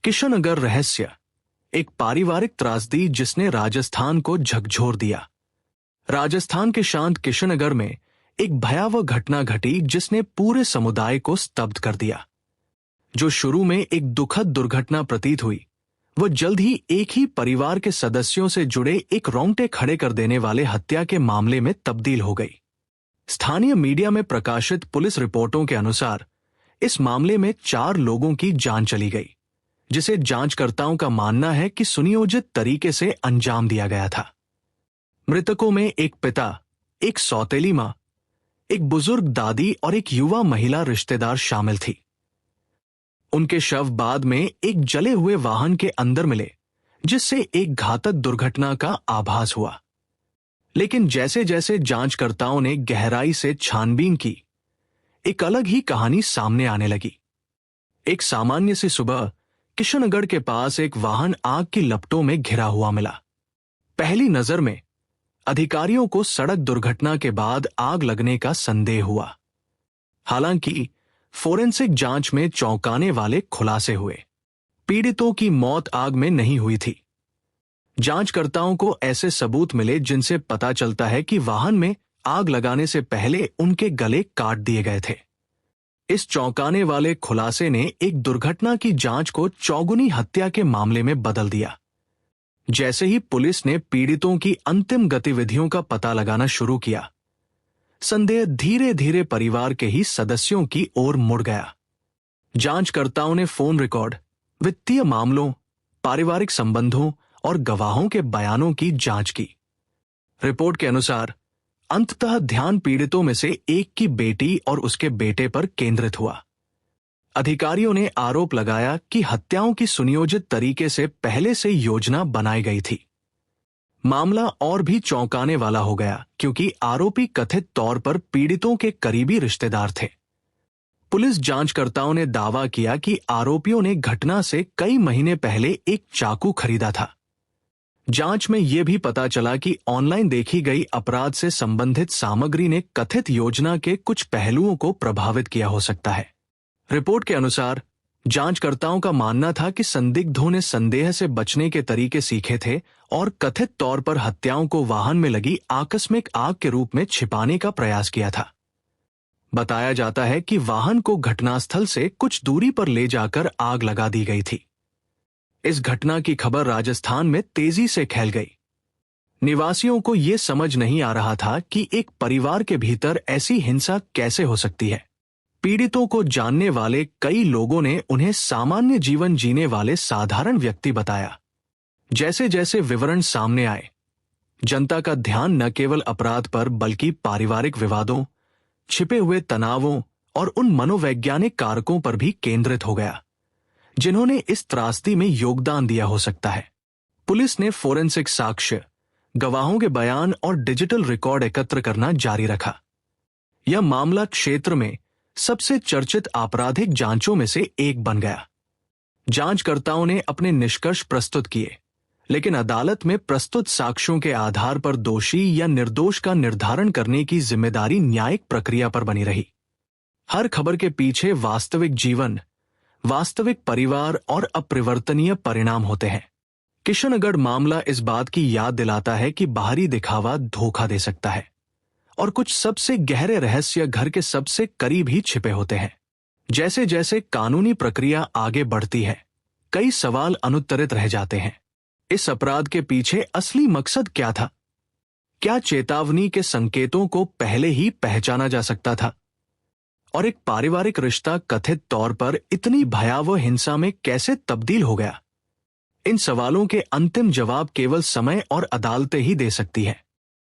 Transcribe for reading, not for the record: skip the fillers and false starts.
किशनगढ़ रहस्य, एक पारिवारिक त्रासदी जिसने राजस्थान को झकझोर दिया। राजस्थान के शांत किशनगढ़ में एक भयावह घटना घटी जिसने पूरे समुदाय को स्तब्ध कर दिया। जो शुरू में एक दुखद दुर्घटना प्रतीत हुई, वह जल्द ही एक ही परिवार के सदस्यों से जुड़े एक रोंगटे खड़े कर देने वाले हत्या के मामले में तब्दील हो गई। स्थानीय मीडिया में प्रकाशित पुलिस रिपोर्टों के अनुसार इस मामले में 4 लोगों की जान चली गई, जिसे जांचकर्ताओं का मानना है कि सुनियोजित तरीके से अंजाम दिया गया था। मृतकों में एक पिता, एक सौतेली मां, एक बुजुर्ग दादी और एक युवा महिला रिश्तेदार शामिल थी। उनके शव बाद में एक जले हुए वाहन के अंदर मिले, जिससे एक घातक दुर्घटना का आभास हुआ। लेकिन जैसे जैसे जांचकर्ताओं ने गहराई से छानबीन की, एक अलग ही कहानी सामने आने लगी। एक सामान्य सी सुबह किशनगढ़ के पास एक वाहन आग की लपटों में घिरा हुआ मिला। पहली नजर में अधिकारियों को सड़क दुर्घटना के बाद आग लगने का संदेह हुआ। हालांकि फोरेंसिक जांच में चौंकाने वाले खुलासे हुए। पीड़ितों की मौत आग में नहीं हुई थी। जांचकर्ताओं को ऐसे सबूत मिले जिनसे पता चलता है कि वाहन में आग लगाने से पहले उनके गले काट दिए गए थे। इस चौंकाने वाले खुलासे ने एक दुर्घटना की जांच को चौगुनी हत्या के मामले में बदल दिया। जैसे ही पुलिस ने पीड़ितों की अंतिम गतिविधियों का पता लगाना शुरू किया, संदेह धीरे धीरे परिवार के ही सदस्यों की ओर मुड़ गया। जांचकर्ताओं ने फोन रिकॉर्ड, वित्तीय मामलों, पारिवारिक संबंधों और गवाहों के बयानों की जांच की। रिपोर्ट के अनुसार अंततः ध्यान पीड़ितों में से एक की बेटी और उसके बेटे पर केंद्रित हुआ। अधिकारियों ने आरोप लगाया कि हत्याओं की सुनियोजित तरीके से पहले से योजना बनाई गई थी। मामला और भी चौंकाने वाला हो गया क्योंकि आरोपी कथित तौर पर पीड़ितों के करीबी रिश्तेदार थे। पुलिस जांचकर्ताओं ने दावा किया कि आरोपियों ने घटना से कई महीने पहले एक चाकू खरीदा था। जांच में यह भी पता चला कि ऑनलाइन देखी गई अपराध से संबंधित सामग्री ने कथित योजना के कुछ पहलुओं को प्रभावित किया हो सकता है। रिपोर्ट के अनुसार जांचकर्ताओं का मानना था कि संदिग्धों ने संदेह से बचने के तरीके सीखे थे और कथित तौर पर हत्याओं को वाहन में लगी आकस्मिक आग के रूप में छिपाने का प्रयास किया था। बताया जाता है कि वाहन को घटनास्थल से कुछ दूरी पर ले जाकर आग लगा दी गई थी। इस घटना की खबर राजस्थान में तेजी से फैल गई। निवासियों को यह समझ नहीं आ रहा था कि एक परिवार के भीतर ऐसी हिंसा कैसे हो सकती है। पीड़ितों को जानने वाले कई लोगों ने उन्हें सामान्य जीवन जीने वाले साधारण व्यक्ति बताया। जैसे जैसे विवरण सामने आए, जनता का ध्यान न केवल अपराध पर बल्कि पारिवारिक विवादों, छिपे हुए तनावों और उन मनोवैज्ञानिक कारकों पर भी केंद्रित हो गया जिन्होंने इस त्रासदी में योगदान दिया हो सकता है। पुलिस ने फोरेंसिक साक्ष्य, गवाहों के बयान और डिजिटल रिकॉर्ड एकत्र करना जारी रखा। यह मामला क्षेत्र में सबसे चर्चित आपराधिक जांचों में से एक बन गया। जांचकर्ताओं ने अपने निष्कर्ष प्रस्तुत किए, लेकिन अदालत में प्रस्तुत साक्ष्यों के आधार पर दोषी या निर्दोष का निर्धारण करने की जिम्मेदारी न्यायिक प्रक्रिया पर बनी रही। हर खबर के पीछे वास्तविक जीवन, वास्तविक परिवार और अपरिवर्तनीय परिणाम होते हैं। किशनगढ़ मामला इस बात की याद दिलाता है कि बाहरी दिखावा धोखा दे सकता है और कुछ सबसे गहरे रहस्य घर के सबसे करीब ही छिपे होते हैं। जैसे जैसे कानूनी प्रक्रिया आगे बढ़ती है, कई सवाल अनुत्तरित रह जाते हैं। इस अपराध के पीछे असली मकसद क्या था? क्या चेतावनी के संकेतों को पहले ही पहचाना जा सकता था? और एक पारिवारिक रिश्ता कथित तौर पर इतनी भयावह हिंसा में कैसे तब्दील हो गया? इन सवालों के अंतिम जवाब केवल समय और अदालतें ही दे सकती हैं।